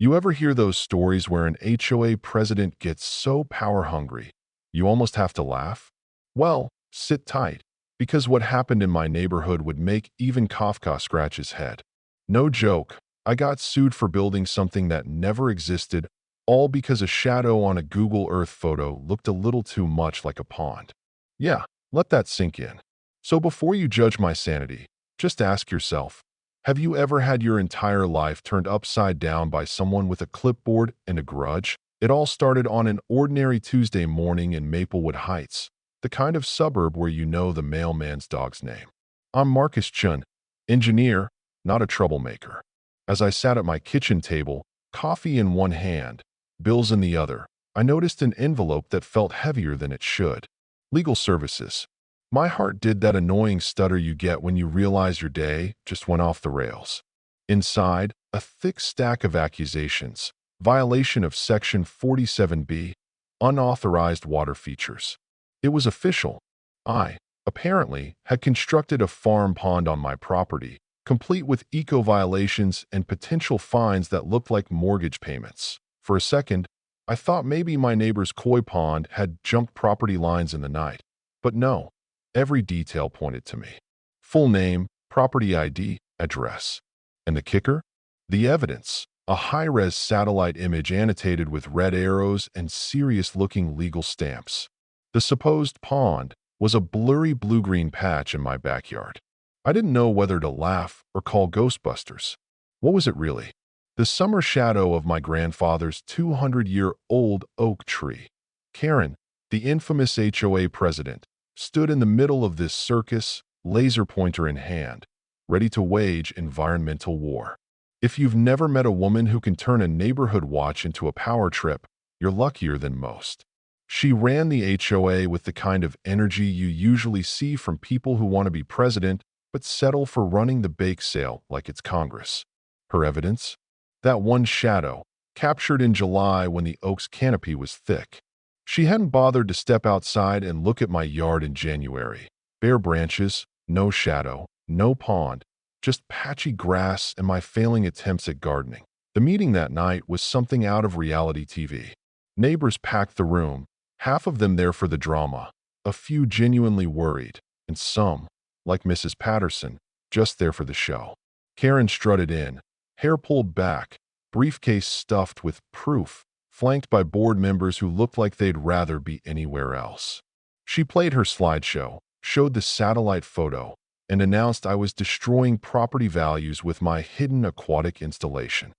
You ever hear those stories where an HOA president gets so power-hungry, you almost have to laugh? Well, sit tight, because what happened in my neighborhood would make even Kafka scratch his head. No joke, I got sued for building something that never existed, all because a shadow on a Google Earth photo looked a little too much like a pond. Yeah, let that sink in. So before you judge my sanity, just ask yourself, have you ever had your entire life turned upside down by someone with a clipboard and a grudge? It all started on an ordinary Tuesday morning in Maplewood Heights, the kind of suburb where you know the mailman's dog's name. I'm Marcus Chun, engineer, not a troublemaker. As I sat at my kitchen table, coffee in one hand, bills in the other, I noticed an envelope that felt heavier than it should. Legal services. My heart did that annoying stutter you get when you realize your day just went off the rails. Inside, a thick stack of accusations, violation of Section 47B, unauthorized water features. It was official. I, apparently, had constructed a farm pond on my property, complete with eco-violations and potential fines that looked like mortgage payments. For a second, I thought maybe my neighbor's koi pond had jumped property lines in the night. But no. Every detail pointed to me. Full name, property ID, address. And the kicker? The evidence. A high-res satellite image annotated with red arrows and serious-looking legal stamps. The supposed pond was a blurry blue-green patch in my backyard. I didn't know whether to laugh or call Ghostbusters. What was it really? The summer shadow of my grandfather's 200-year-old oak tree. Karen, the infamous HOA president, stood in the middle of this circus, laser pointer in hand, ready to wage environmental war. If you've never met a woman who can turn a neighborhood watch into a power trip, you're luckier than most. She ran the HOA with the kind of energy you usually see from people who want to be president but settle for running the bake sale like it's Congress. Her evidence? That one shadow, captured in July when the oak's canopy was thick. She hadn't bothered to step outside and look at my yard in January. Bare branches, no shadow, no pond, just patchy grass and my failing attempts at gardening. The meeting that night was something out of reality TV. Neighbors packed the room, half of them there for the drama, a few genuinely worried, and some, like Mrs. Patterson, just there for the show. Karen strutted in, hair pulled back, briefcase stuffed with proof, flanked by board members who looked like they'd rather be anywhere else. She played her slideshow, showed the satellite photo, and announced I was destroying property values with my hidden aquatic installation.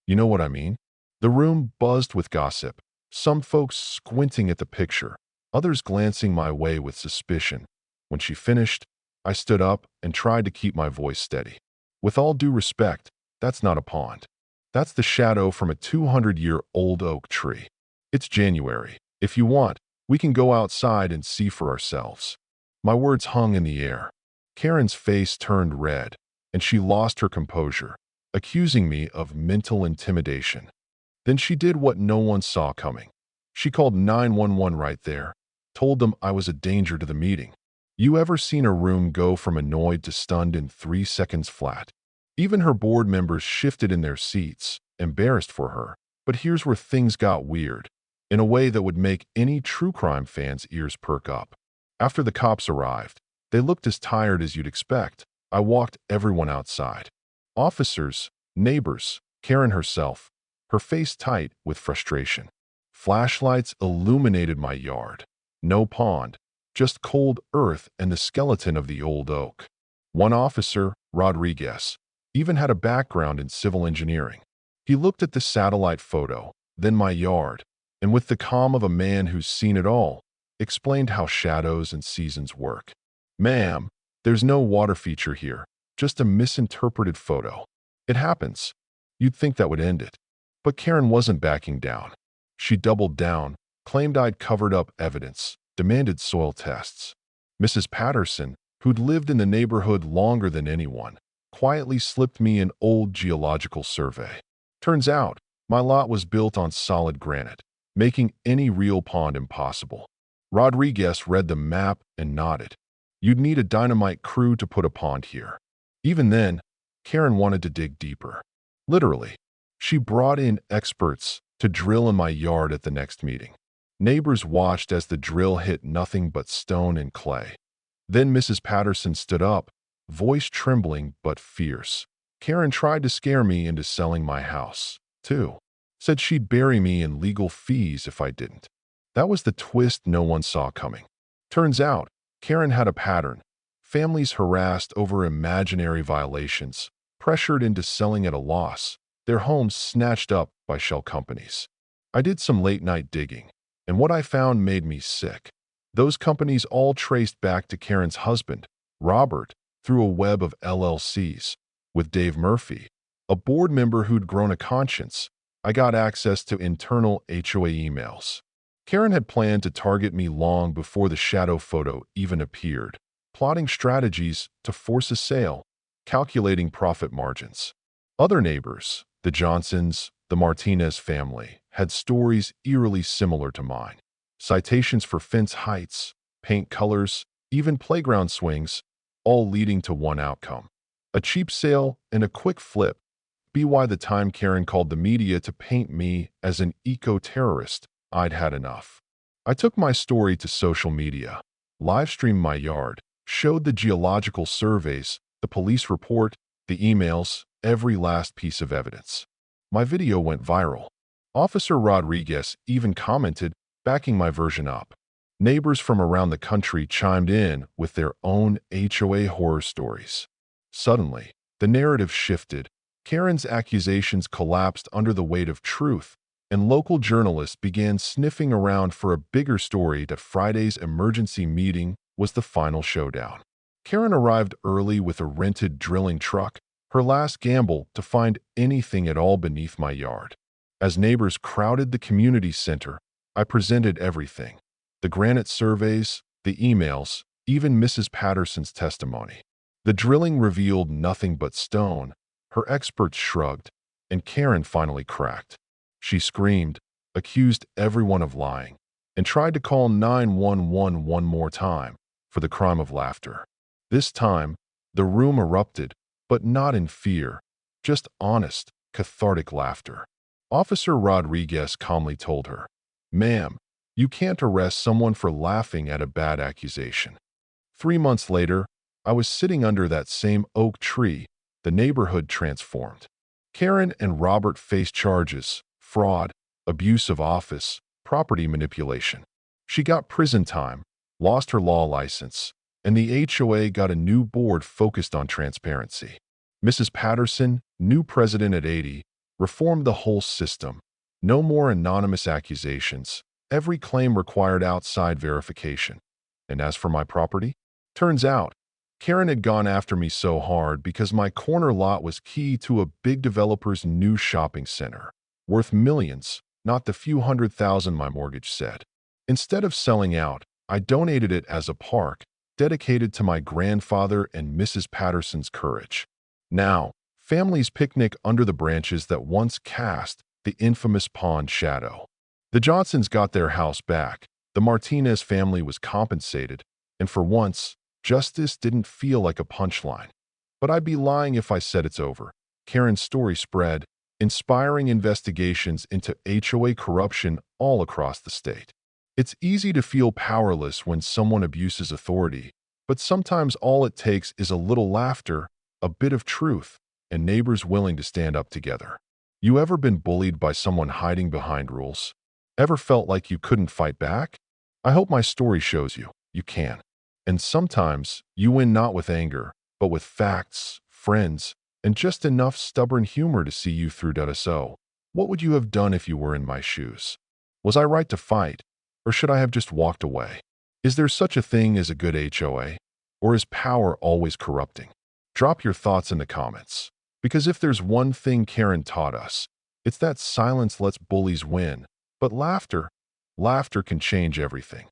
You know what I mean? The room buzzed with gossip, some folks squinting at the picture, others glancing my way with suspicion. When she finished, I stood up and tried to keep my voice steady. With all due respect, that's not a pond. That's the shadow from a 200-year-old oak tree. It's January. If you want, we can go outside and see for ourselves. My words hung in the air. Karen's face turned red, and she lost her composure, accusing me of mental intimidation. Then she did what no one saw coming. She called 911 right there, told them I was a danger to the meeting. You ever seen a room go from annoyed to stunned in 3 seconds flat? Even her board members shifted in their seats, embarrassed for her. But here's where things got weird, in a way that would make any true crime fan's ears perk up. After the cops arrived, they looked as tired as you'd expect. I walked everyone outside. Officers, neighbors, Karen herself, her face tight with frustration. Flashlights illuminated my yard. No pond, just cold earth and the skeleton of the old oak. One officer, Rodriguez, even had a background in civil engineering. He looked at the satellite photo, then my yard, and with the calm of a man who's seen it all, explained how shadows and seasons work. Ma'am, there's no water feature here, just a misinterpreted photo. It happens. You'd think that would end it. But Karen wasn't backing down. She doubled down, claimed I'd covered up evidence, demanded soil tests. Mrs. Patterson, who'd lived in the neighborhood longer than anyone, quietly slipped me an old geological survey. Turns out, my lot was built on solid granite, making any real pond impossible. Rodriguez read the map and nodded. You'd need a dynamite crew to put a pond here. Even then, Karen wanted to dig deeper. Literally. She brought in experts to drill in my yard at the next meeting. Neighbors watched as the drill hit nothing but stone and clay. Then Mrs. Patterson stood up, voice trembling but fierce. Karen tried to scare me into selling my house, too. Said she'd bury me in legal fees if I didn't. That was the twist no one saw coming. Turns out, Karen had a pattern. Families harassed over imaginary violations, pressured into selling at a loss, their homes snatched up by shell companies. I did some late-night digging, and what I found made me sick. Those companies all traced back to Karen's husband, Robert, through a web of LLCs. With Dave Murphy, a board member who'd grown a conscience, I got access to internal HOA emails. Karen had planned to target me long before the shadow photo even appeared, plotting strategies to force a sale, calculating profit margins. Other neighbors, the Johnsons, the Martinez family, had stories eerily similar to mine. Citations for fence heights, paint colors, even playground swings, all leading to one outcome. A cheap sale and a quick flip. By the time Karen called the media to paint me as an eco-terrorist, I'd had enough. I took my story to social media, live-streamed my yard, showed the geological surveys, the police report, the emails, every last piece of evidence. My video went viral. Officer Rodriguez even commented, backing my version up. Neighbors from around the country chimed in with their own HOA horror stories. Suddenly, the narrative shifted. Karen's accusations collapsed under the weight of truth, and local journalists began sniffing around for a bigger story. That Friday's emergency meeting was the final showdown. Karen arrived early with a rented drilling truck, her last gamble to find anything at all beneath my yard. As neighbors crowded the community center, I presented everything: the granite surveys, the emails, even Mrs. Patterson's testimony. The drilling revealed nothing but stone. Her experts shrugged, and Karen finally cracked. She screamed, accused everyone of lying, and tried to call 911 one more time for the crime of laughter. This time, the room erupted, but not in fear, just honest, cathartic laughter. Officer Rodriguez calmly told her, "Ma'am, you can't arrest someone for laughing at a bad accusation." 3 months later, I was sitting under that same oak tree. The neighborhood transformed. Karen and Robert faced charges: fraud, abuse of office, property manipulation. She got prison time, lost her law license, and the HOA got a new board focused on transparency. Mrs. Patterson, new president at 80, reformed the whole system. No more anonymous accusations. Every claim required outside verification. And as for my property? Turns out, Karen had gone after me so hard because my corner lot was key to a big developer's new shopping center, worth millions, not the few $100,000 my mortgage said. Instead of selling out, I donated it as a park, dedicated to my grandfather and Mrs. Patterson's courage. Now, families picnic under the branches that once cast the infamous pond shadow. The Johnsons got their house back, the Martinez family was compensated, and for once, justice didn't feel like a punchline. But I'd be lying if I said it's over. Karen's story spread, inspiring investigations into HOA corruption all across the state. It's easy to feel powerless when someone abuses authority, but sometimes all it takes is a little laughter, a bit of truth, and neighbors willing to stand up together. You ever been bullied by someone hiding behind rules? Ever felt like you couldn't fight back? I hope my story shows you can. And sometimes you win not with anger, but with facts, friends, and just enough stubborn humor to see you through. So, what would you have done if you were in my shoes? Was I right to fight, or should I have just walked away? Is there such a thing as a good HOA? Or is power always corrupting? Drop your thoughts in the comments. Because if there's one thing Karen taught us, it's that silence lets bullies win, but laughter can change everything.